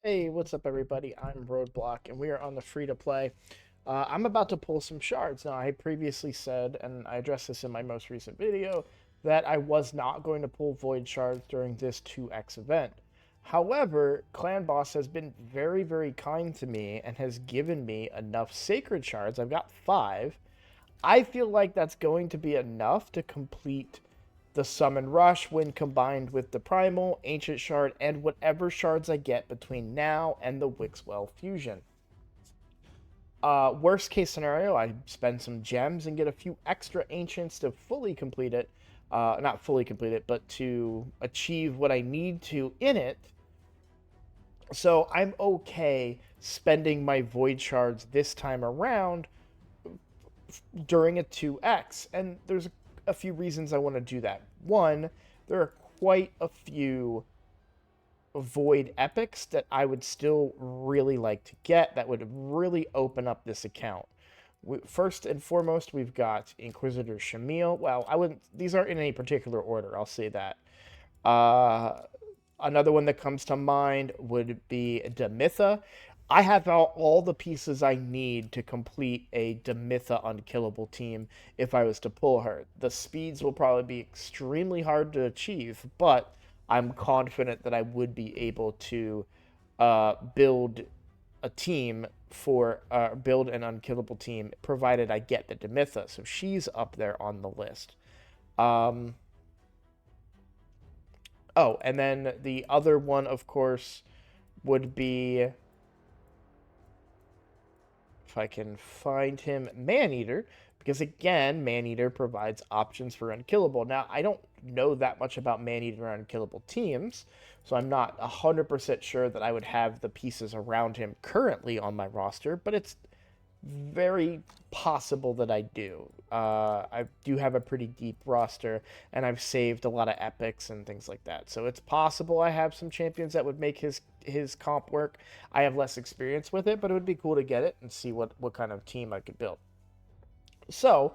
Hey, what's up, everybody? I'm Roadblock, and we are on the free-to-play. I'm about to pull some shards. Now, I previously said, and I addressed this in my most recent video, that I was not going to pull Void Shards during this 2x event. However, Clan Boss has been very, very kind to me and has given me enough Sacred Shards. I've got 5. I feel like that's going to be enough to complete the Summon Rush when combined with the Primal, Ancient Shard, and whatever shards I get between now and the Wixwell Fusion. Worst case scenario, I spend some gems and get a few extra Ancients to fully complete it. Not fully complete it, but to achieve what I need to in it. So I'm okay spending my Void Shards this time around during a 2x. And there's a few reasons I want to do that. One, there are quite a few Void epics that I would still really like to get that would really open up this account. First and foremost, we've got Inquisitor Shamil. Well, I wouldn't, these aren't in any particular order, I'll say that. Another one that comes to mind would be Demitha. I have all the pieces I need to complete a Demitha unkillable team if I was to pull her. The speeds will probably be extremely hard to achieve, but I'm confident that I would be able to build a team for build an unkillable team, provided I get the Demitha. So she's up there on the list. Oh, and then the other one, of course, would be, if I can find him, Maneater, because again, Maneater provides options for unkillable. Now, I don't know that much about Maneater unkillable teams, so I'm not 100% sure that I would have the pieces around him currently on my roster, but it's very possible that I do. I do have a pretty deep roster, and I've saved a lot of epics and things like that. So it's possible I have some champions that would make his comp work. I have less experience with it, but it would be cool to get it and see what kind of team I could build. So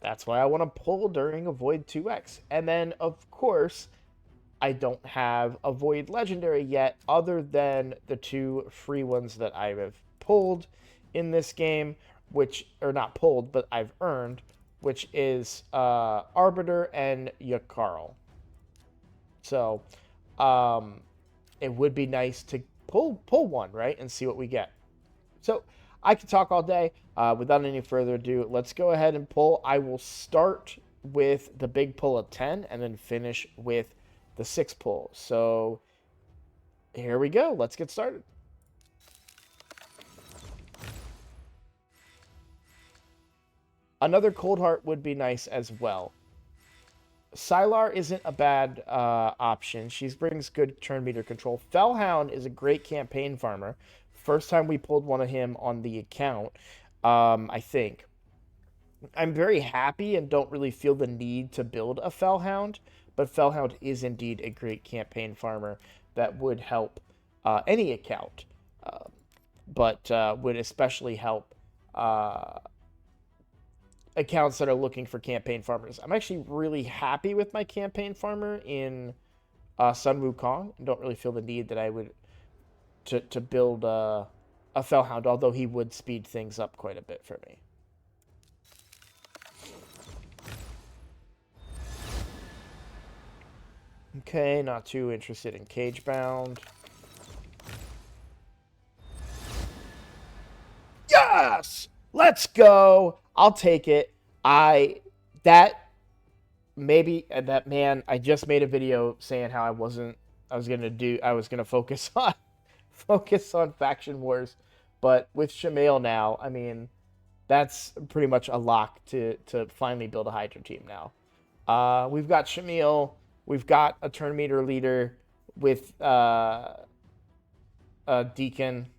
that's why I want to pull during a Void 2x. And then, of course, I don't have a Void Legendary yet, other than the 2 free ones that I have pulled in this game, which are not pulled, but I've earned, which is Arbiter and Yakarl. So it would be nice to pull one, right, and see what we get. So I could talk all day. Without any further ado, let's go ahead and pull. I will start with the big pull of 10 and then finish with the 6 pull. So here we go. Let's get started. Another Cold Heart would be nice as well. Sylar isn't a bad option. She brings good turn meter control. Fellhound is a great campaign farmer. First time we pulled one of him on the account, I think. I'm very happy and don't really feel the need to build a Fellhound, but Fellhound is indeed a great campaign farmer that would help any account, but would especially help accounts that are looking for campaign farmers. I'm actually really happy with my campaign farmer in Sun Wukong. I don't really feel the need that I would to build a Fellhound, although he would speed things up quite a bit for me. Okay, not too interested in Cage Bound. Yes! Let's go! I'll take it. I just made a video saying how I was gonna focus on faction wars, but with Shamil now, I mean, that's pretty much a lock to finally build a Hydra team now. We've got Shamil, we've got a turn meter leader with Deacon.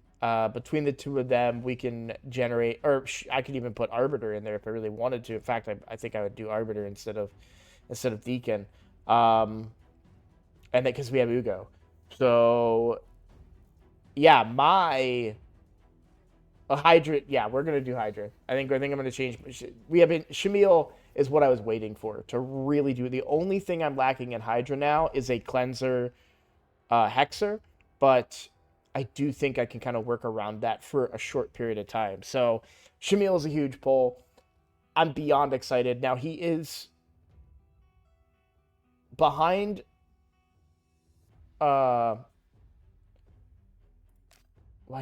Between the two of them, we can generate, or I could even put Arbiter in there if I really wanted to. In fact, I think I would do Arbiter instead of Deacon, and then because we have Ugo. So yeah, my Hydra. Yeah, we're gonna do Hydra. I think I'm gonna change. Shamil is what I was waiting for to really do. The only thing I'm lacking in Hydra now is a cleanser, Hexer. but I do think I can kind of work around that for a short period of time. So Shamil is a huge pull. I'm beyond excited. Now he is behind why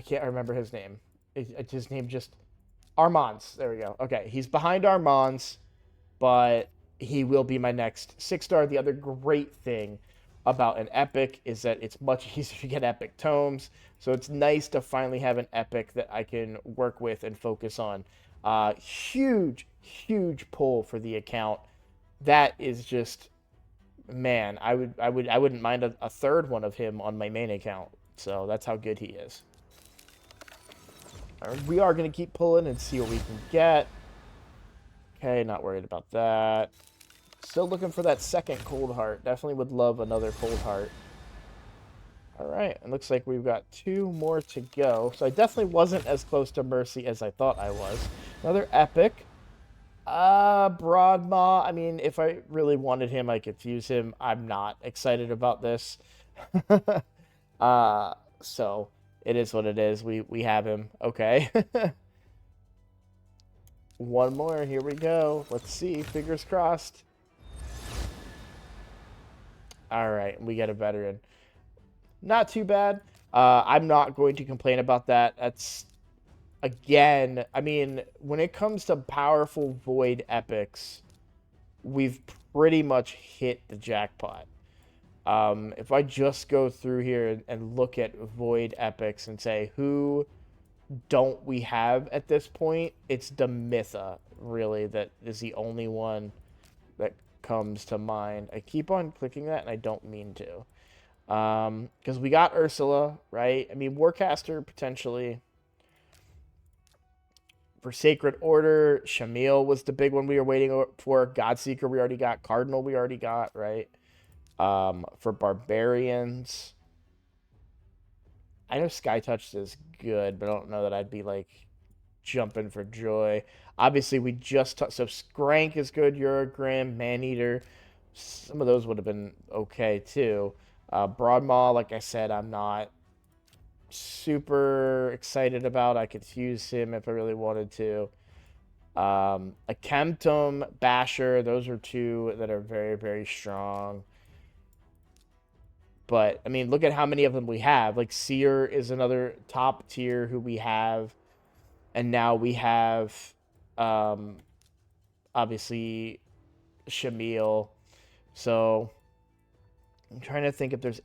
can't I remember his name? His name just Armand's. There we go. Okay, he's behind Armand's, but he will be my next 6-star. The other great thing about an epic is that it's much easier to get epic tomes. So it's nice to finally have an epic that I can work with and focus on. Huge pull for the account. That is just, man, I wouldn't mind a third one of him on my main account. So that's how good he is. We are going to keep pulling and see what we can get. Okay, not worried about that. Still looking for that second cold heart. Definitely would love another cold heart. Alright, it looks like we've got 2 more to go. So I definitely wasn't as close to Mercy as I thought I was. Another epic. Broadmaw. I mean, if I really wanted him, I could use him. I'm not excited about this. So it is what it is. We have him. Okay. One more. Here we go. Let's see. Fingers crossed. All right. We get a veteran. Not too bad. I'm not going to complain about that. That's, again, I mean, when it comes to powerful Void epics, we've pretty much hit the jackpot. If I just go through here and look at Void epics and say, who don't we have at this point? It's Demitha, really, that is the only one that comes to mind. I keep on clicking that, and I don't mean to. Because we got Ursula, right? I mean, Warcaster, potentially. For Sacred Order, Shamil was the big one we were waiting for. Godseeker, we already got. Cardinal, we already got, right? For Barbarians, I know Skytouch is good, but I don't know that I'd be, like, jumping for joy. Obviously, we just... So, Skrank is good, Eurogrim, Maneater. Some of those would have been okay, too. Broadmaw, like I said, I'm not super excited about. I could use him if I really wanted to. A Chemtum, Basher, those are 2 that are very, very strong. But, I mean, look at how many of them we have. Like, Seer is another top tier who we have. And now we have, obviously, Shamil. So, I'm trying to think if there's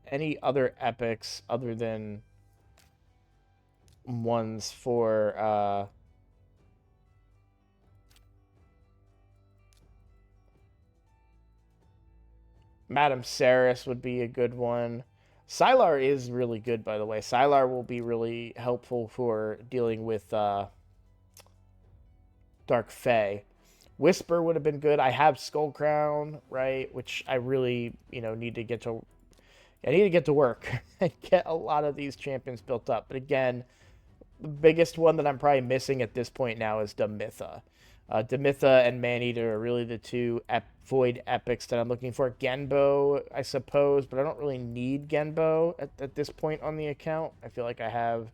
any other epics other than ones for, Madame Saris would be a good one. Sylar is really good, by the way. Sylar will be really helpful for dealing with Dark Fae. Whisper would have been good. I have Skullcrown, right? Which I really, need to get to... I need to get to work and get a lot of these champions built up. But again, the biggest one that I'm probably missing at this point now is Demitha. Demitha and Maneater are really the 2 Void epics that I'm looking for. Genbo, I suppose, but I don't really need Genbo at this point on the account. I feel like I have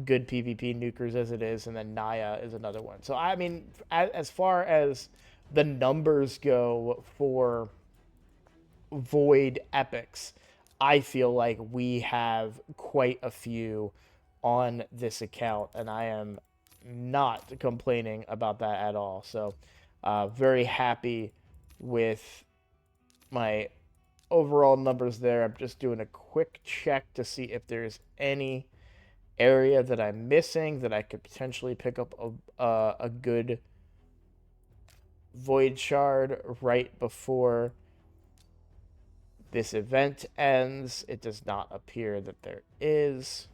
good PvP nukers as it is, and then Naya is another one. So, I mean, as far as the numbers go for Void epics, I feel like we have quite a few on this account, and I am not complaining about that at all. So very happy with my overall numbers there. I'm just doing a quick check to see if there's any area that I'm missing that I could potentially pick up a good Void Shard right before this event ends. It does not appear that there is.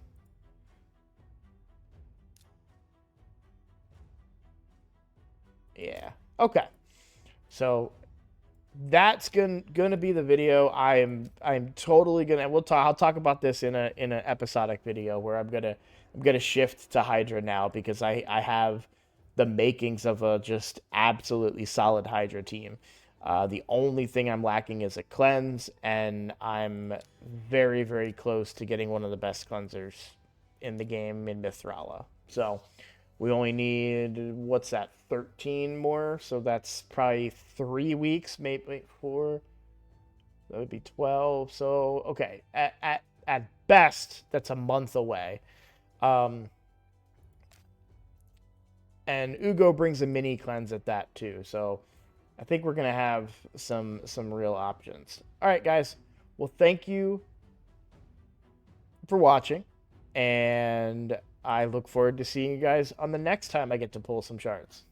Yeah. Okay. So that's gonna be the video. I'm totally gonna. I'll talk about this in an episodic video where I'm gonna shift to Hydra now, because I have the makings of a just absolutely solid Hydra team. The only thing I'm lacking is a cleanse, and I'm very, very close to getting one of the best cleansers in the game in Mithrala. So we only need, what's that, 13 more? So that's probably 3 weeks, maybe 4. That would be 12. So, okay, at best, that's a month away. And Ugo brings a mini cleanse at that too. So I think we're gonna have some real options. All right, guys. Well, thank you for watching, and I look forward to seeing you guys on the next time I get to pull some shards.